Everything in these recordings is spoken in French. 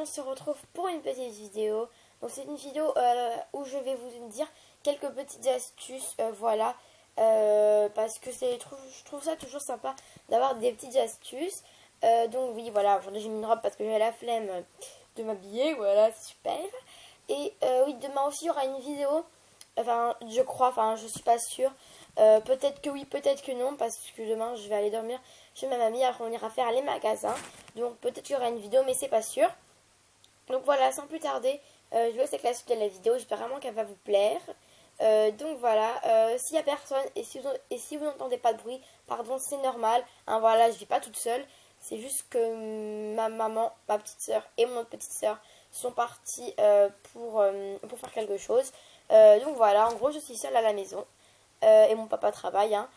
on se retrouve pour une petite vidéo. Donc c'est une vidéo où je vais vous dire quelques petites astuces, voilà. Parce que je trouve ça toujours sympa d'avoir des petites astuces. Donc oui, voilà, aujourd'hui j'ai mis une robe parce que j'avais la flemme de m'habiller, voilà, c'est super. Et oui, demain aussi il y aura une vidéo, enfin je crois, enfin je suis pas sûre. Peut-être que oui, peut-être que non, parce que demain je vais aller dormir chez ma mamie, après on ira faire les magasins. Donc peut-être qu'il y aura une vidéo, mais c'est pas sûr. Donc voilà, sans plus tarder, je vous laisse avec la suite de la vidéo, j'espère vraiment qu'elle va vous plaire. Donc voilà, s'il n'y a personne et si vous n'entendez pas de bruit, pardon, c'est normal. Hein, voilà, je ne vis pas toute seule, c'est juste que ma maman, ma petite soeur et mon autre petite soeur sont partis pour faire quelque chose. Donc voilà, en gros je suis seule à la maison et mon papa travaille. Hein.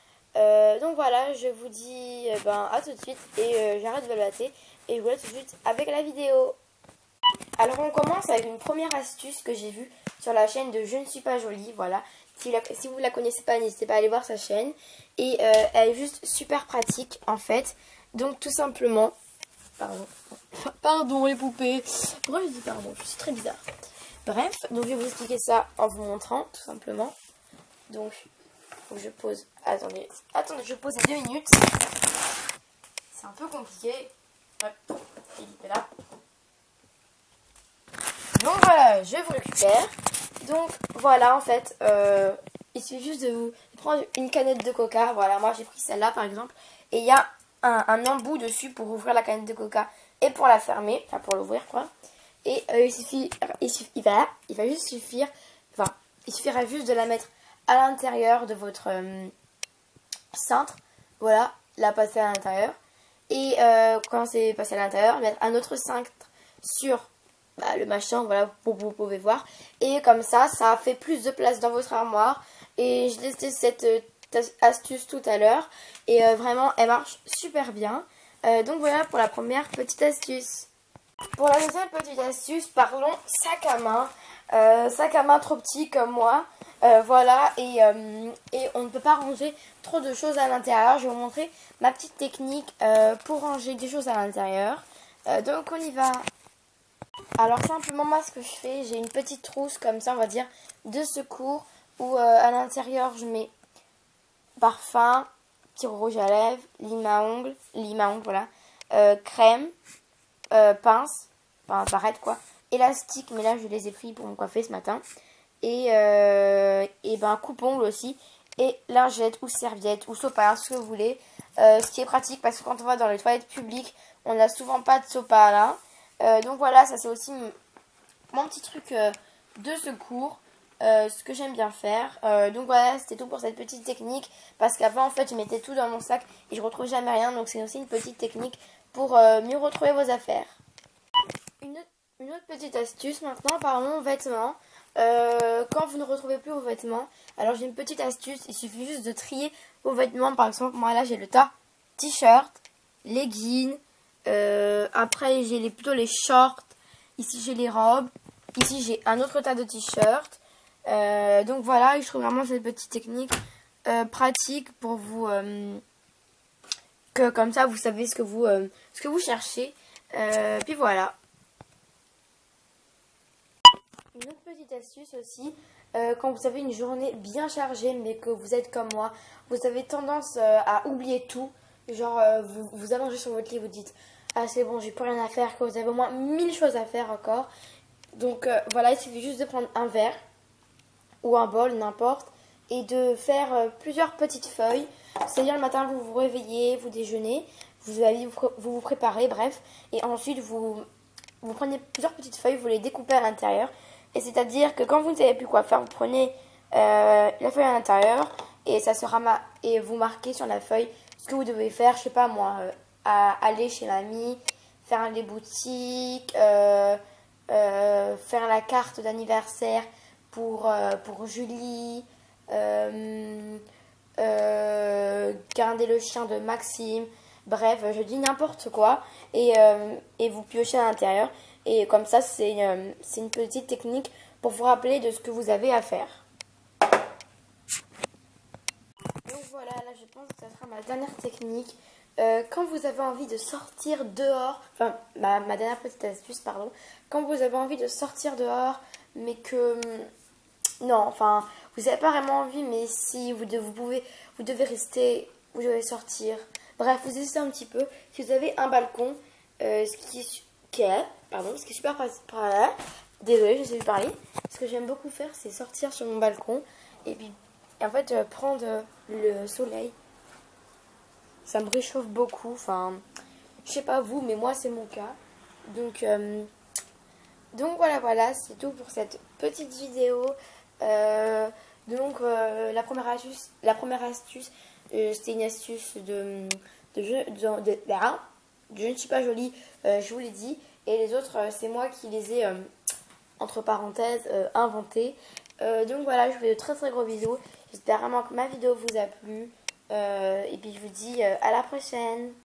Donc voilà, je vous dis à tout de suite et j'arrête de balloter et je vous laisse tout de suite avec la vidéo. Alors on commence avec une première astuce que j'ai vue sur la chaîne de Je ne suis pas jolie, voilà. Si vous ne la connaissez pas, n'hésitez pas à aller voir sa chaîne. Et elle est juste super pratique en fait. Donc tout simplement... Pardon les poupées. Pourquoi je dis pardon? Je suis très bizarre. Bref, donc je vais vous expliquer ça en vous montrant tout simplement. Donc, faut que je pose... Attendez, je pose 2 minutes. C'est un peu compliqué. Ouais, il est là. Donc voilà, je vous récupère. Donc voilà, en fait, il suffit juste de vous prendre une canette de coca. Voilà, moi j'ai pris celle-là par exemple. Et il y a un embout dessus pour ouvrir la canette de coca et pour la fermer, enfin pour l'ouvrir quoi. Et il va juste suffire, enfin, il suffira juste de la mettre à l'intérieur de votre cintre. Voilà, la passer à l'intérieur. Et quand c'est passé à l'intérieur, mettre un autre cintre sur le machin, voilà, vous pouvez voir. Et comme ça fait plus de place dans votre armoire. Et je testé cette astuce tout à l'heure. Et vraiment, elle marche super bien. Donc voilà pour la première petite astuce. Pour la deuxième petite astuce, parlons sac à main. Sac à main trop petit comme moi. Voilà, et on ne peut pas ranger trop de choses à l'intérieur. Je vais vous montrer ma petite technique pour ranger des choses à l'intérieur. Donc on y va. Alors simplement moi ce que je fais, j'ai une petite trousse comme ça on va dire de secours où à l'intérieur je mets parfum, petit rouge à lèvres, lime à ongles voilà, crème, pince, enfin barrette quoi, élastique mais là je les ai pris pour me coiffer ce matin et coupe-ongles aussi et lingette ou serviette ou sopalin ce que vous voulez, ce qui est pratique parce que quand on va dans les toilettes publiques on n'a souvent pas de sopalin. Donc voilà, ça c'est aussi mon petit truc de secours, ce que j'aime bien faire. Donc voilà, c'était tout pour cette petite technique. Parce qu'avant en fait je mettais tout dans mon sac et je retrouve jamais rien. Donc c'est aussi une petite technique pour mieux retrouver vos affaires. Une autre petite astuce maintenant, parlons vêtements. Quand vous ne retrouvez plus vos vêtements, alors j'ai une petite astuce, il suffit juste de trier vos vêtements. Par exemple, moi là j'ai le tas t-shirt, leggings. Après j'ai plutôt les shorts, ici j'ai les robes, ici j'ai un autre tas de t-shirts. Donc voilà, je trouve vraiment cette petite technique pratique pour vous, que comme ça vous savez ce que vous cherchez. Puis voilà. Une autre petite astuce aussi, quand vous avez une journée bien chargée mais que vous êtes comme moi, vous avez tendance à oublier tout. Genre vous allongez sur votre lit, vous dites ah c'est bon j'ai plus rien à faire, que vous avez au moins 1000 choses à faire encore. Donc voilà, il suffit juste de prendre un verre ou un bol, n'importe, et de faire plusieurs petites feuilles. C'est-à-dire le matin vous vous réveillez, vous déjeunez, vous préparez, bref, et ensuite vous prenez plusieurs petites feuilles, vous les découpez à l'intérieur. Et c'est-à-dire que quand vous ne savez plus quoi faire, vous prenez la feuille à l'intérieur et et vous marquez sur la feuille ce que vous devez faire, je sais pas moi, aller chez l'ami, faire les boutiques, faire la carte d'anniversaire pour Julie, garder le chien de Maxime, bref, je dis n'importe quoi et vous piochez à l'intérieur et comme ça c'est une petite technique pour vous rappeler de ce que vous avez à faire. Donc voilà, là je pense que ça sera ma dernière technique. quand vous avez envie de sortir dehors, enfin ma dernière petite astuce, pardon, quand vous avez envie de sortir dehors, mais que non, enfin vous n'avez pas vraiment envie, mais si vous devez rester, vous devez sortir. Bref, vous hésitez un petit peu. Si vous avez un balcon, ce qui est super désolée, je sais plus parler. Ce que j'aime beaucoup faire, c'est sortir sur mon balcon et puis en fait prendre le soleil. Ça me réchauffe beaucoup. Enfin, je sais pas vous, mais moi c'est mon cas. Donc voilà, c'est tout pour cette petite vidéo. La première astuce, c'était une astuce je ne suis pas jolie, je vous l'ai dit. Et les autres, c'est moi qui les ai, entre parenthèses, inventées. Donc voilà, je vous fais de très très gros bisous. J'espère vraiment que ma vidéo vous a plu. Et puis je vous dis à la prochaine.